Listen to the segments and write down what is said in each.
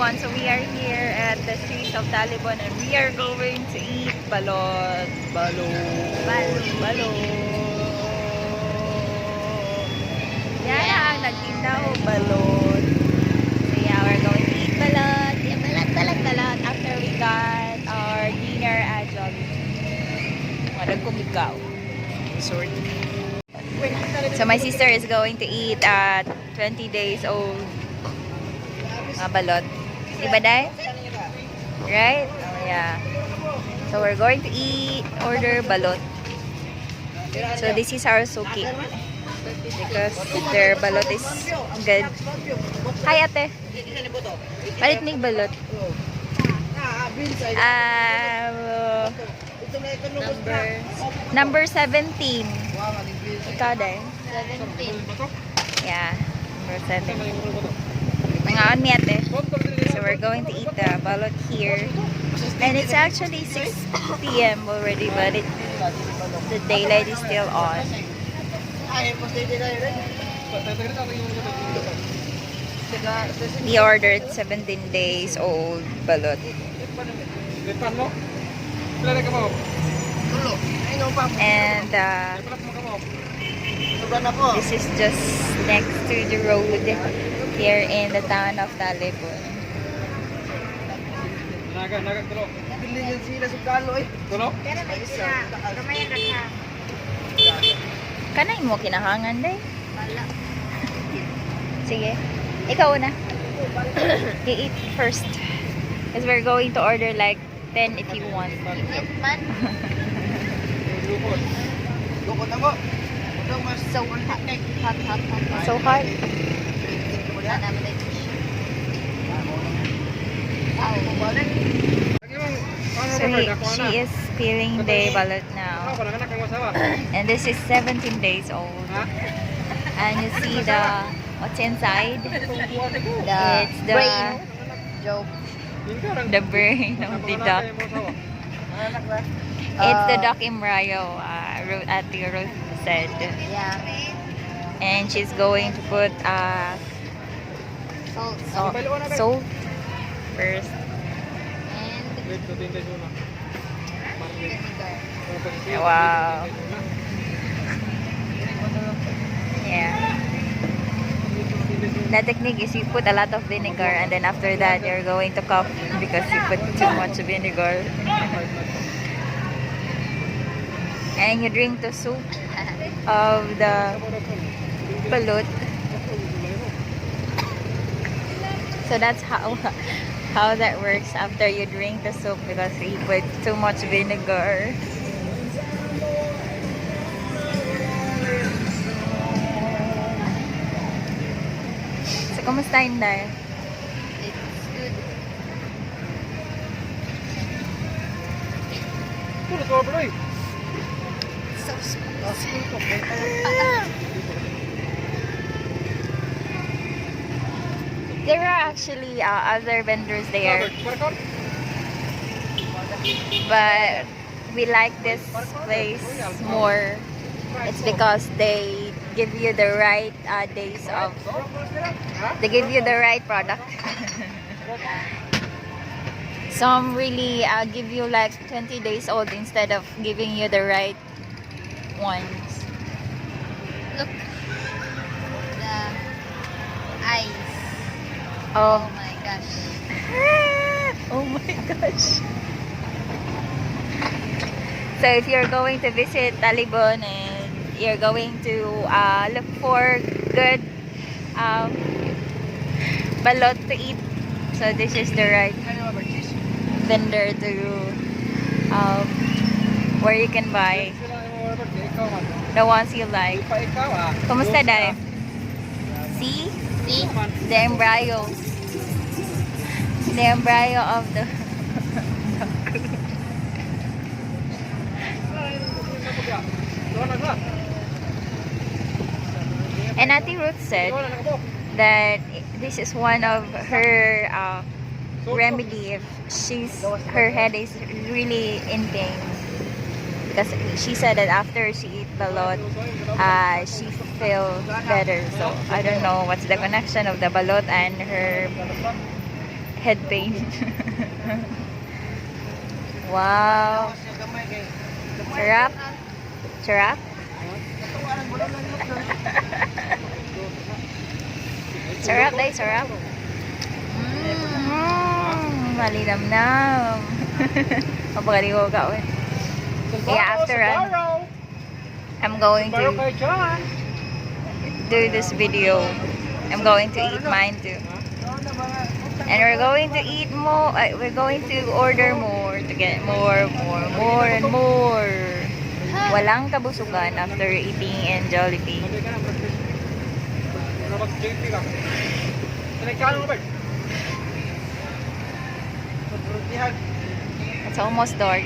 everyone. So we are here at the streets of Taliban and we are going to eat balot. Balot. Yan ang nagtinda ko balot. So yeah, we're going to eat balot. Yeah, balot. After we got our dinner at Jollibee. Walang kumigaw. Sort. So my sister is going to eat at 20 days old balot. Diba, Day? Right? Oh, yeah. So we're going to order balot. So this is our suki. Because their balot is good. Hi, ate. Palit ni balot. Number 17. Ikaw, Day? 17. Yeah. Number 17. Nangaan mi ate. So we're going to eat the balot here. And it's actually 6 p.m. already, but the daylight is still on. We ordered 17 days old balot. And this is just next to the road here in the town of Taliban. Kanay mo kinahangan, Day? Sige. Ikaw na. You eat first. Because we're going to order like 10 if you want. So hot. So hot. So she is peeling the balot now. And this is 17 days old. And you see what's inside? It's the brain of the duck. It's the duck embryo, at the Ruth said. Yeah. And she's going to put salt first. And wow. Yeah. The technique is you put a lot of vinegar and then after that you're going to cough because you put too much vinegar. And you drink the soup of the balot. So that's how that works after you drink the soup because you put too much vinegar. So, kumusta Inday? It's good. So smooth. There are actually other vendors there, but we like this place more. It's because they give you the right days of. They give you the right product. Some really give you like 20 days old instead of giving you the right ones. Look. The eyes. Oh my gosh. Oh my gosh. So if you're going to visit Taliban and you're going to look for good balot to eat, so this is the right vendor to where you can buy the ones you like. Kumusta, Day? See? The embryo. The embryo of the And Auntie Ruth said that this is one of her remedy if her head is really in pain. Because she said that after she eat balot, she feels better. So I don't know what's the connection of the balot and head pain. Wow. Sarap. Sarap. Sarap day, sarap. Malinamnam. Mapagaligo ka. Kaya after I'm going to do this video. I'm going to eat mine too. And we're going to eat more. We're going to order more to get more and more. Walang kabusugan after eating in Jollibee. It's almost dark.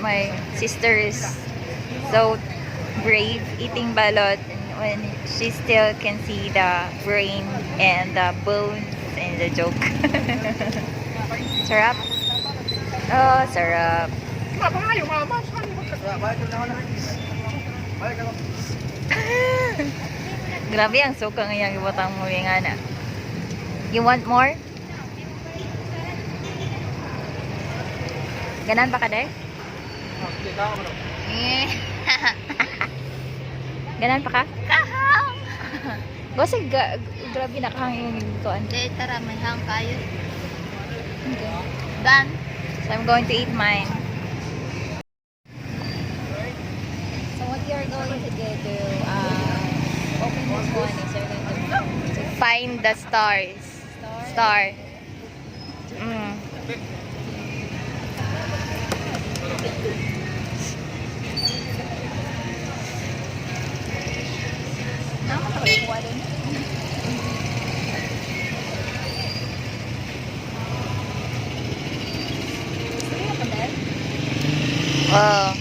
My sister is so brave eating balot, and when she still can see the brain and the bones and the joke. Sarap. Oh, sarap. Grabe ang suka ngayong ibutang mo yung ana. You want more? Ganan pa ka, Day? Ganan pa ka? Kahang! Kasi grabe nakahangin yung tuan. Hindi, tara, may hang kayo. Okay. Dan. So I'm going to eat mine. So what you are going to do, open this one is you're going to find the stars. Star. Oh.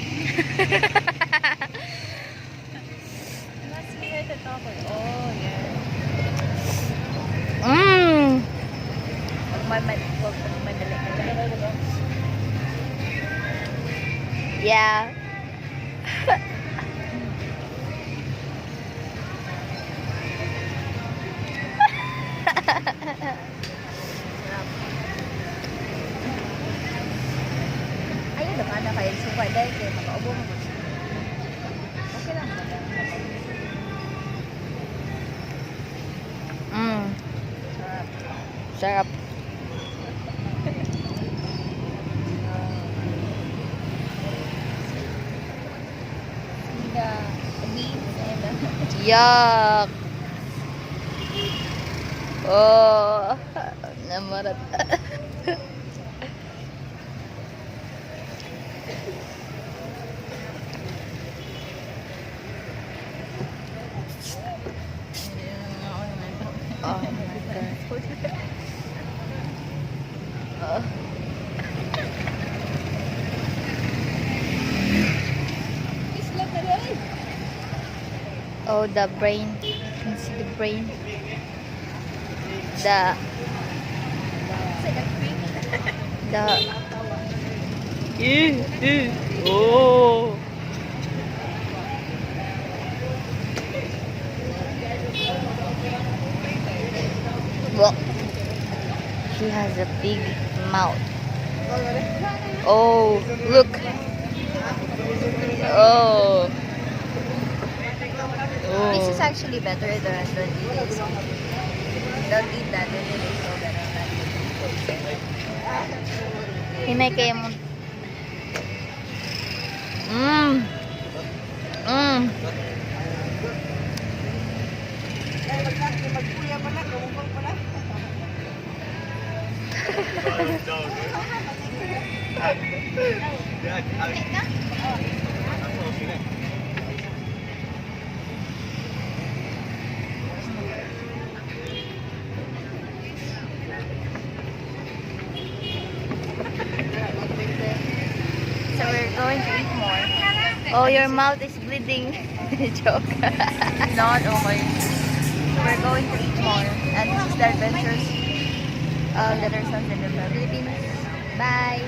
Let's hear the talk. Oh, yeah. Yeah. Ayun naman na kayo suka dahil kayo makaubo mo. Okay lang ba? Sarap. Sarap. Yuck. Oh, namarat. Oh my God. Oh, the brain. You can see the brain. The oh. Well, she has a big mouth. Oh, look. Oh. This is actually better than the Delays. Don't eat that. The Delays so better than Hinay kayo mo. So we're going to eat more. Oh, your mouth is bleeding. Joke. Not okay. So we're going to eat more. And this is the adventures of Little Sons in the Philippines. Bye.